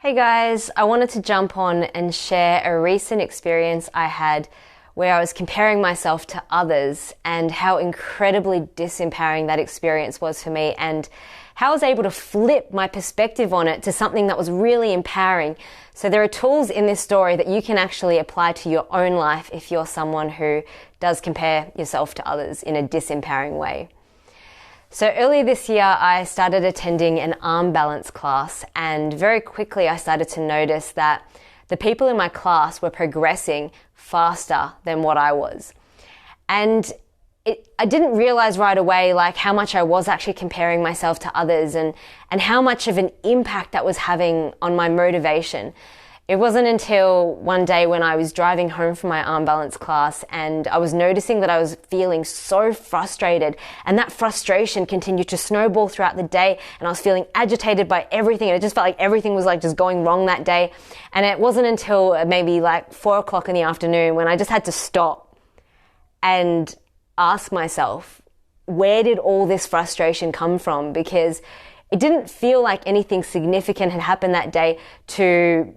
Hey guys, I wanted to jump on and share a recent experience I had where I was comparing myself to others and how incredibly disempowering that experience was for me, and how I was able to flip my perspective on it to something that was really empowering. So there are tools in this story that you can actually apply to your own life if you're someone who does compare yourself to others in a disempowering way. So earlier this year, I started attending an arm balance class, and very quickly I started to notice that the people in my class were progressing faster than what I was. And I didn't realize right away how much I was actually comparing myself to others and how much of an impact that was having on my motivation. It wasn't until one day when I was driving home from my arm balance class and I was noticing that I was feeling so frustrated, and that frustration continued to snowball throughout the day, and I was feeling agitated by everything, and it just felt like everything was just going wrong that day. And it wasn't until maybe 4 o'clock in the afternoon when I just had to stop and ask myself, where did all this frustration come from? Because it didn't feel like anything significant had happened that day to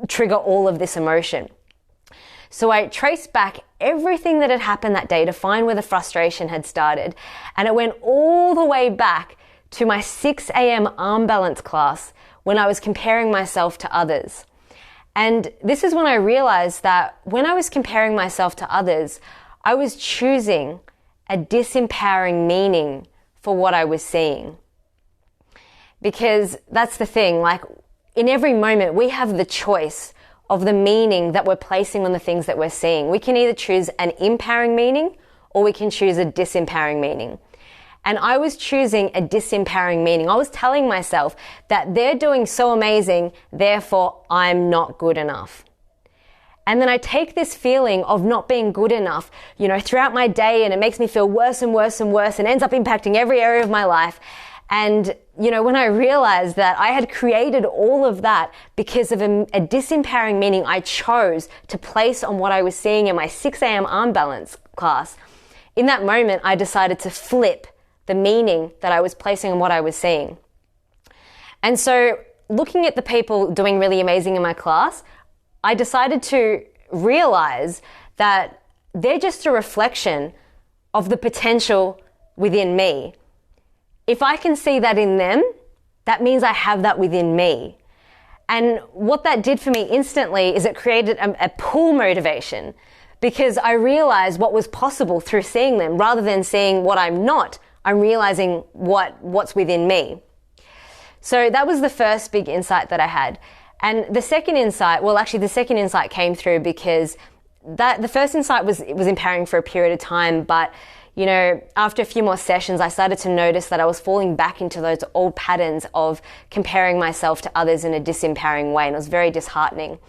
trigger all of this emotion. So I traced back everything that had happened that day to find where the frustration had started. And it went all the way back to my 6 a.m. arm balance class when I was comparing myself to others. And this is when I realized that when I was comparing myself to others, I was choosing a disempowering meaning for what I was seeing. Because that's the thing, in every moment, we have the choice of the meaning that we're placing on the things that we're seeing. We can either choose an empowering meaning or we can choose a disempowering meaning. And I was choosing a disempowering meaning. I was telling myself that they're doing so amazing, therefore I'm not good enough. And then I take this feeling of not being good enough, throughout my day, and it makes me feel worse and worse and worse and ends up impacting every area of my life. And, when I realized that I had created all of that because of a disempowering meaning I chose to place on what I was seeing in my 6 a.m. arm balance class, in that moment, I decided to flip the meaning that I was placing on what I was seeing. And so looking at the people doing really amazing in my class, I decided to realize that they're just a reflection of the potential within me. If I can see that in them, that means I have that within me. And what that did for me instantly is it created a pull motivation, because I realized what was possible through seeing them. Rather than seeing what I'm not, I'm realizing what's within me. So that was the first big insight that I had. And the second insight, the second insight came through because the first insight was empowering for a period of time, but after a few more sessions, I started to notice that I was falling back into those old patterns of comparing myself to others in a disempowering way, and it was very disheartening.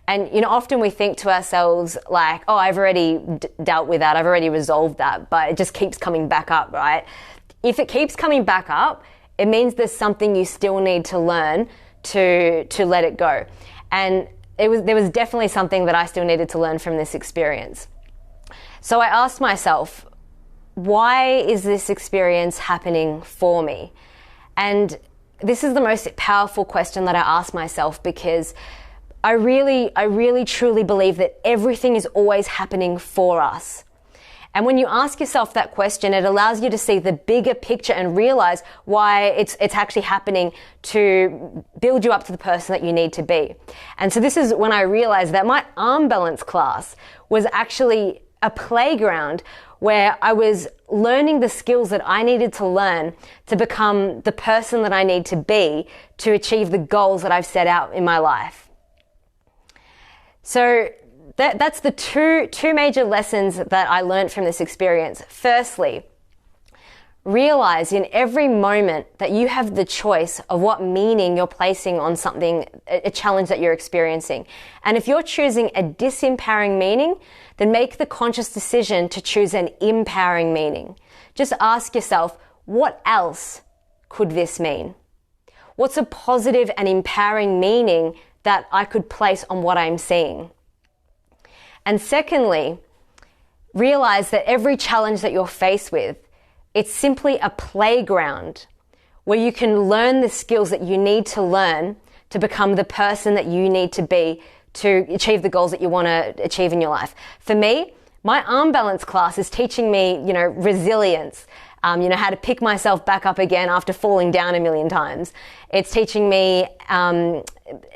And, often we think to ourselves oh, I've already dealt with that, I've already resolved that, but it just keeps coming back up, right? If it keeps coming back up, it means there's something you still need to learn to let it go. And there was definitely something that I still needed to learn from this experience. So I asked myself, why is this experience happening for me? And this is the most powerful question that I ask myself, because I really truly believe that everything is always happening for us. And when you ask yourself that question, it allows you to see the bigger picture and realize why it's actually happening to build you up to the person that you need to be. And so this is when I realized that my arm balance class was actually a playground where I was learning the skills that I needed to learn to become the person that I need to be to achieve the goals that I've set out in my life. So that's the two major lessons that I learned from this experience. Firstly, realize in every moment that you have the choice of what meaning you're placing on something, a challenge that you're experiencing. And if you're choosing a disempowering meaning, then make the conscious decision to choose an empowering meaning. Just ask yourself, what else could this mean? What's a positive and empowering meaning that I could place on what I'm seeing? And secondly, realize that every challenge that you're faced with, it's simply a playground where you can learn the skills that you need to learn to become the person that you need to be to achieve the goals that you want to achieve in your life. For me, my arm balance class is teaching me, resilience, how to pick myself back up again after falling down a million times. It's teaching me,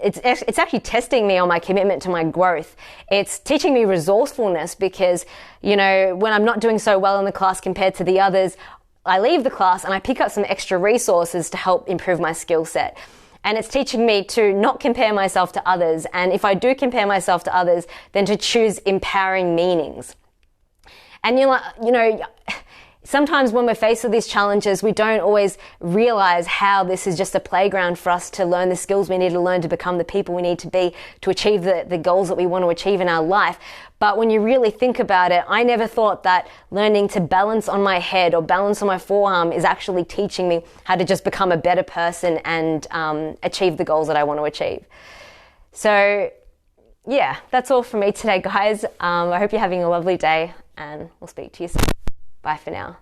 it's actually testing me on my commitment to my growth. It's teaching me resourcefulness because, when I'm not doing so well in the class compared to the others, I leave the class and I pick up some extra resources to help improve my skill set. And it's teaching me to not compare myself to others. And if I do compare myself to others, then to choose empowering meanings. And sometimes when we're faced with these challenges, we don't always realize how this is just a playground for us to learn the skills we need to learn to become the people we need to be to achieve the goals that we want to achieve in our life. But when you really think about it, I never thought that learning to balance on my head or balance on my forearm is actually teaching me how to just become a better person and achieve the goals that I want to achieve. So yeah, that's all from me today, guys. I hope you're having a lovely day, and we'll speak to you soon. Bye for now.